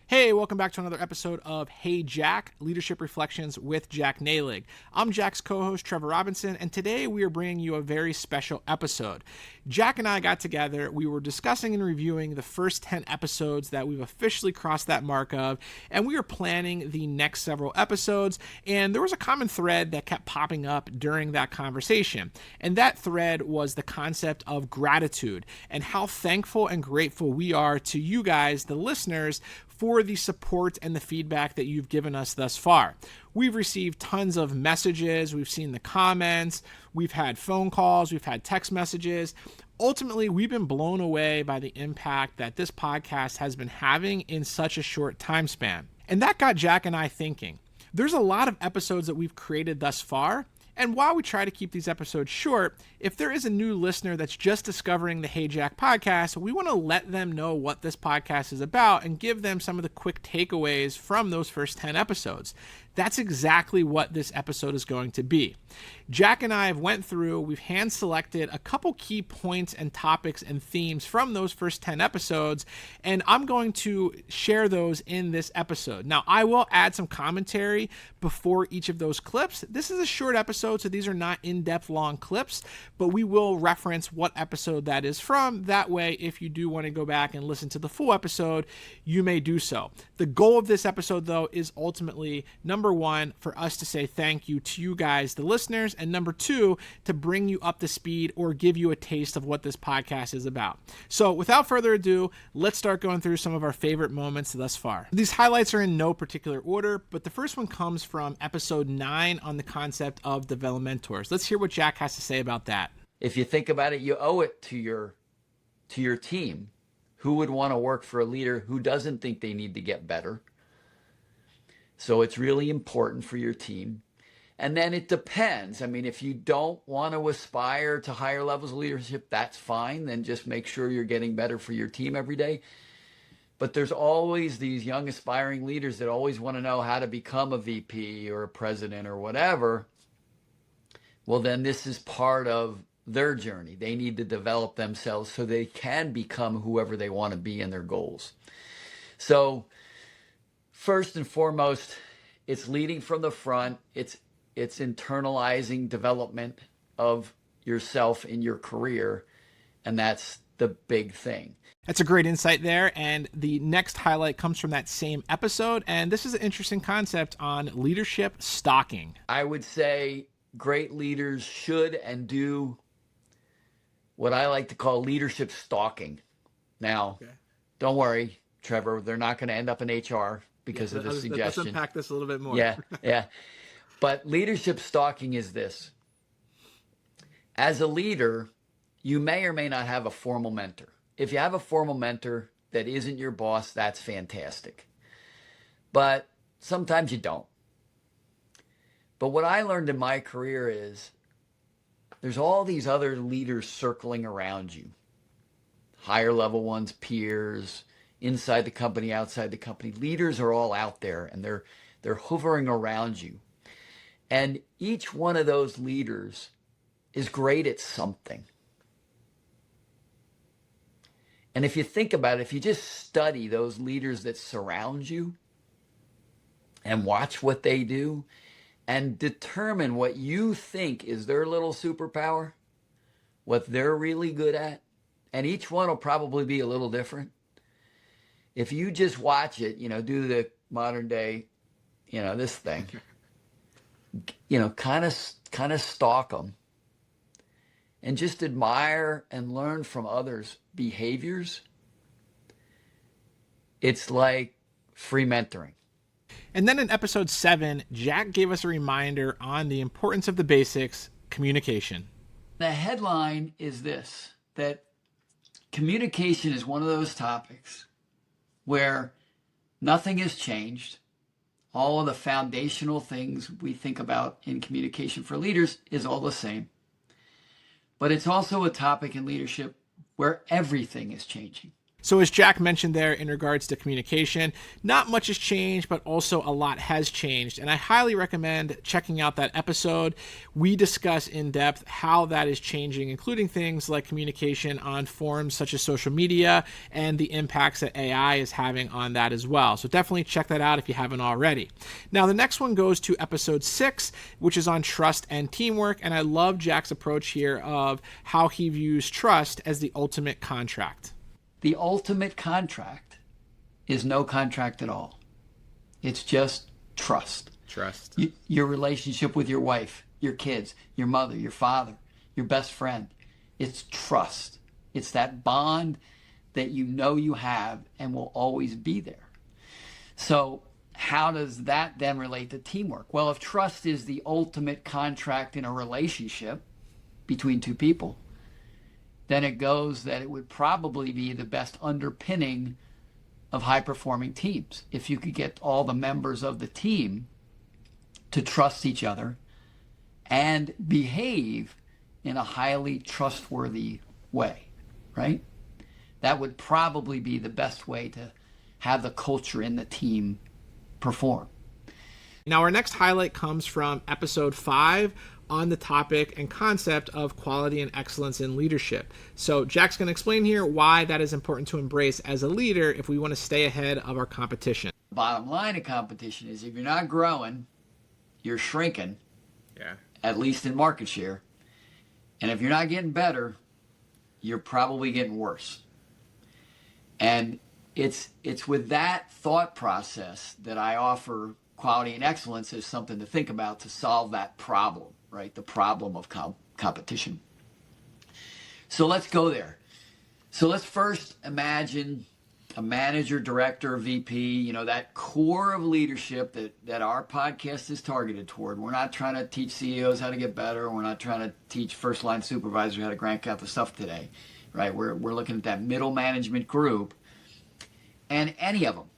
Hey, welcome back to another episode of Hey Jack, Leadership Reflections with Jack Nehlig. I'm Jack's co-host, Trevor Robinson, and today we are bringing you a very special episode. Jack and I got together, we were discussing and reviewing the first 10 episodes that we've officially crossed that mark of, and we are planning the next several episodes, and there was a common thread that kept popping up during that conversation, and that thread was the concept of gratitude, and how thankful and grateful we are to you guys, the listeners, for the support and the feedback that you've given us thus far. We've received tons of messages, we've seen the comments, we've had phone calls, we've had text messages. Ultimately, we've been blown away by the impact that this podcast has been having in such a short time span. And that got Jack and I thinking. There's a lot of episodes that we've created thus far, and while we try to keep these episodes short, if there is a new listener that's just discovering the Hey Jack podcast, we want to let them know what this podcast is about and give them some of the quick takeaways from those first 10 episodes. That's exactly what this episode is going to be. Jack and I have went through, we've hand selected a couple key points and topics and themes from those first 10 episodes, and I'm going to share those in this episode. Now, I will add some commentary before each of those clips. This is a short episode, so these are not in-depth long clips, but we will reference what episode that is from. That way, if you do want to go back and listen to the full episode, you may do so. The goal of this episode, though, is ultimately, number one, for us to say thank you to you guys, the listeners, and number two, to bring you up to speed or give you a taste of what this podcast is about. So without further ado, let's start going through some of our favorite moments thus far. These highlights are in no particular order, but the first one comes from episode 9 on the concept of developmentors. Let's hear what Jack has to say about that. If you think about it, you owe it to your team. Who would want to work for a leader who doesn't think they need to get better? So it's really important for your team. And then it depends. I mean, if you don't want to aspire to higher levels of leadership, that's fine. Then just make sure you're getting better for your team every day. But there's always these young aspiring leaders that always want to know how to become a VP or a president or whatever. Well, then this is part of their journey. They need to develop themselves so they can become whoever they want to be in their goals. So first and foremost, it's leading from the front. It's internalizing development of yourself in your career. And that's the big thing. That's a great insight there. And the next highlight comes from that same episode. And this is an interesting concept on leadership stalking. I would say great leaders should and do what I like to call leadership stalking. Now, Don't worry, Trevor, they're not going to end up in HR because of this suggestion. Let's unpack this a little bit more. Yeah. But leadership stalking is this. As a leader, you may or may not have a formal mentor. If you have a formal mentor that isn't your boss, that's fantastic. But sometimes you don't. But what I learned in my career is there's all these other leaders circling around you. Higher level ones, peers, inside the company, outside the company. Leaders are all out there and they're hovering around you. And each one of those leaders is great at something. And if you think about it, if you just study those leaders that surround you and watch what they do and determine what you think is their little superpower, what they're really good at, and each one will probably be a little different. If you just watch it, do the modern day, this thing, kind of stalk them and just admire and learn from others' behaviors. It's like free mentoring. And then in episode 7, Jack gave us a reminder on the importance of the basics, communication. The headline is this, that communication is one of those topics where nothing has changed. All of the foundational things we think about in communication for leaders is all the same. But it's also a topic in leadership where everything is changing. So as Jack mentioned there in regards to communication, not much has changed, but also a lot has changed. And I highly recommend checking out that episode. We discuss in depth how that is changing, including things like communication on forums such as social media and the impacts that AI is having on that as well. So definitely check that out if you haven't already. Now, the next one goes to episode 6, which is on trust and teamwork. And I love Jack's approach here of how he views trust as the ultimate contract. The ultimate contract is no contract at all. It's just trust. Trust. Your relationship with your wife, your kids, your mother, your father, your best friend. It's trust. It's that bond that you know you have and will always be there. So how does that then relate to teamwork? Well, if trust is the ultimate contract in a relationship between two people, then it goes that it would probably be the best underpinning of high-performing teams. If you could get all the members of the team to trust each other and behave in a highly trustworthy way, right? That would probably be the best way to have the culture in the team perform. Now, our next highlight comes from episode 5 on the topic and concept of quality and excellence in leadership. So Jack's going to explain here why that is important to embrace as a leader if we want to stay ahead of our competition. Bottom line of competition is if you're not growing, you're shrinking, at least in market share. And if you're not getting better, you're probably getting worse. And it's with that thought process that I offer quality and excellence as something to think about to solve that problem, right? The problem of competition. So let's go there. So let's first imagine a manager, director, VP, that core of leadership that our podcast is targeted toward. We're not trying to teach CEOs how to get better. We're not trying to teach first-line supervisors how to crank out the stuff today, right? We're looking at that middle management group, and any of them.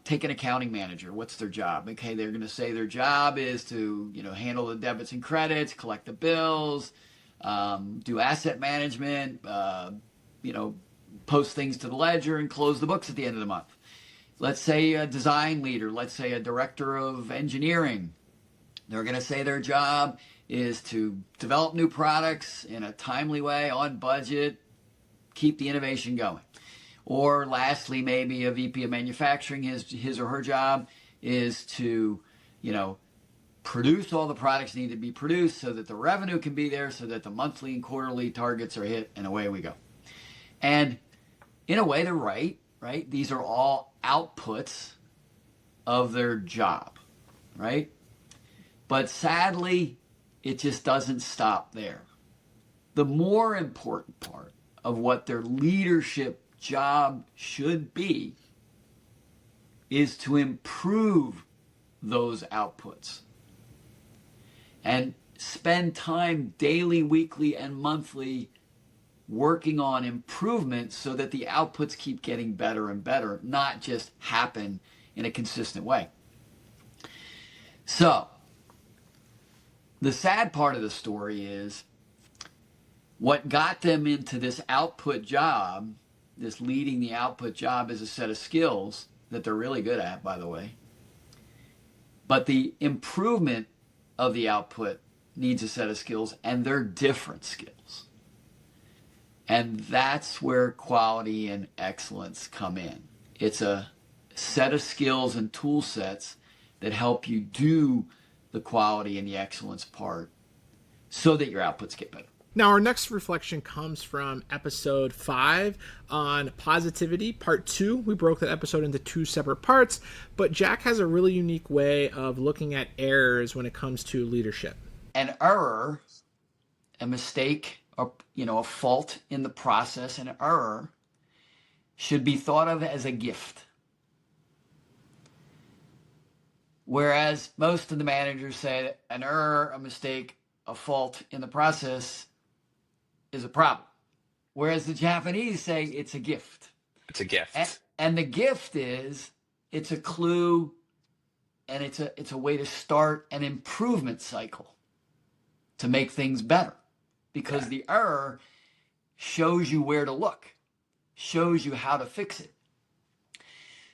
Take an accounting manager. What's their job? Okay, they're going to say their job is to, handle the debits and credits, collect the bills, do asset management, post things to the ledger and close the books at the end of the month. Let's say a design leader. Let's say a director of engineering. They're going to say their job is to develop new products in a timely way, on budget, keep the innovation going. Or lastly, maybe a VP of manufacturing, his or her job is to, produce all the products that need to be produced so that the revenue can be there, so that the monthly and quarterly targets are hit, and away we go. And in a way, they're right? These are all outputs of their job, right? But sadly, it just doesn't stop there. The more important part of what their leadership job should be is to improve those outputs and spend time daily, weekly, and monthly working on improvement so that the outputs keep getting better and better, not just happen in a consistent way. So the sad part of the story is what got them into this output job, this leading the output job, is a set of skills that they're really good at, by the way. But the improvement of the output needs a set of skills, and they're different skills. And that's where quality and excellence come in. It's a set of skills and tool sets that help you do the quality and the excellence part so that your outputs get better. Now, our next reflection comes from episode 5 on positivity, part 2. We broke that episode into 2 separate parts, but Jack has a really unique way of looking at errors when it comes to leadership. An error, a mistake, or, a fault in the process, an error should be thought of as a gift. Whereas most of the managers say an error, a mistake, a fault in the process is a problem. Whereas the Japanese say it's a gift. It's a gift. And the gift is, it's a clue, and it's a way to start an improvement cycle to make things better. Because the error shows you where to look. shows you how to fix it.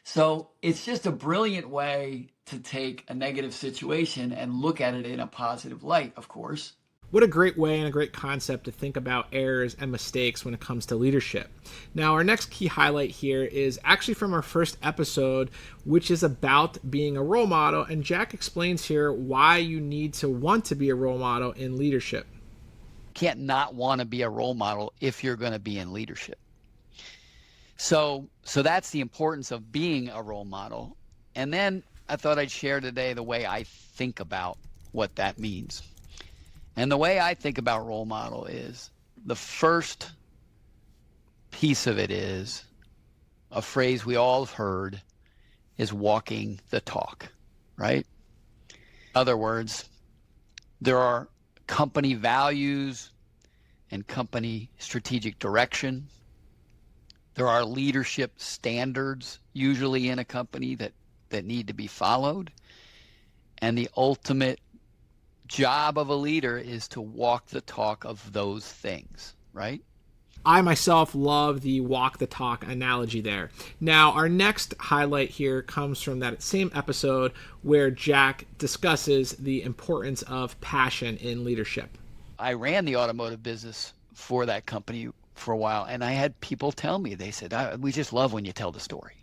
So it's just a brilliant way to take a negative situation and look at it in a positive light, of course. What a great way and a great concept to think about errors and mistakes when it comes to leadership. Now, our next key highlight here is actually from our first episode, which is about being a role model. And Jack explains here why you need to want to be a role model in leadership. Can't not want to be a role model if you're going to be in leadership. So that's the importance of being a role model. And then I thought I'd share today the way I think about what that means. And the way I think about role model is the first piece of it is a phrase we all have heard is walking the talk, right? In other words, there are company values and company strategic direction. There are leadership standards usually in a company that need to be followed. And the ultimate job of a leader is to walk the talk of those things, right? I myself love the walk the talk analogy there. Now, our next highlight here comes from that same episode where Jack discusses the importance of passion in leadership. I ran the automotive business for that company for a while, and I had people tell me, they said, we just love when you tell the story.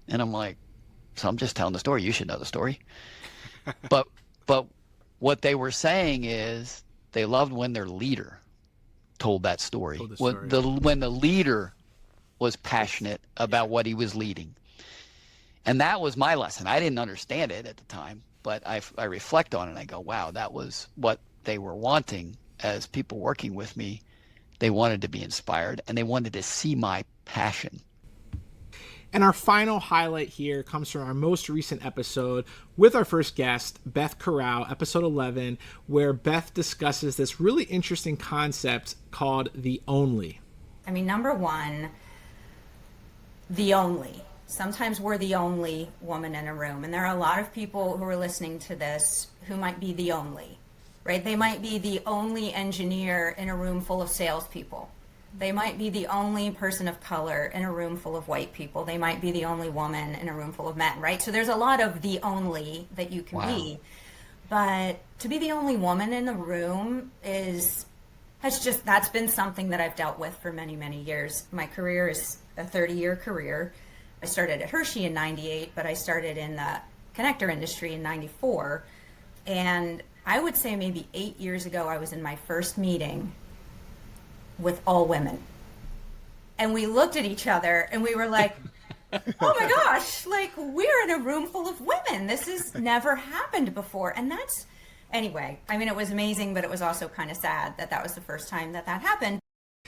And I'm like, so I'm just telling the story. You should know the story. But what they were saying is they loved when their leader told that story. When the leader was passionate about what he was leading. And that was my lesson. I didn't understand it at the time, but I reflect on it and I go, wow, that was what they were wanting as people working with me. They wanted to be inspired and they wanted to see my passion. And our final highlight here comes from our most recent episode with our first guest, Beth Corral, episode 11, where Beth discusses this really interesting concept called the only. I mean, number one, the only. Sometimes we're the only woman in a room. And there are a lot of people who are listening to this who might be the only, right? They might be the only engineer in a room full of salespeople. They might be the only person of color in a room full of white people. They might be the only woman in a room full of men, right? So there's a lot of the only that you can be. But to be the only woman in the room that's been something that I've dealt with for many, many years. My career is a 30-year career. I started at Hershey in 98, but I started in the connector industry in 94. And I would say maybe 8 years ago, I was in my first meeting with all women. And we looked at each other and we were like, oh my gosh, like we're in a room full of women. This has never happened before. And anyway, I mean, it was amazing, but it was also kind of sad that was the first time that happened.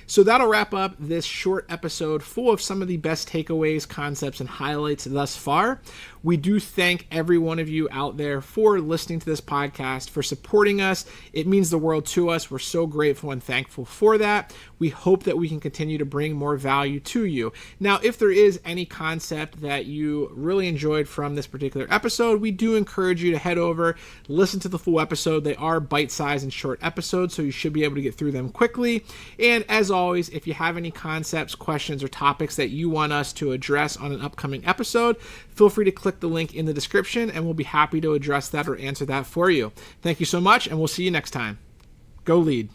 So that'll wrap up this short episode full of some of the best takeaways, concepts, and highlights thus far. We do thank every one of you out there for listening to this podcast, for supporting us. It means the world to us. We're so grateful and thankful for that. We hope that we can continue to bring more value to you. Now, if there is any concept that you really enjoyed from this particular episode, we do encourage you to head over, listen to the full episode. They are bite-sized and short episodes, so you should be able to get through them quickly. And as always, if you have any concepts, questions, or topics that you want us to address on an upcoming episode, feel free to click the link in the description and we'll be happy to address that or answer that for you. Thank you so much, and we'll see you next time. Go lead.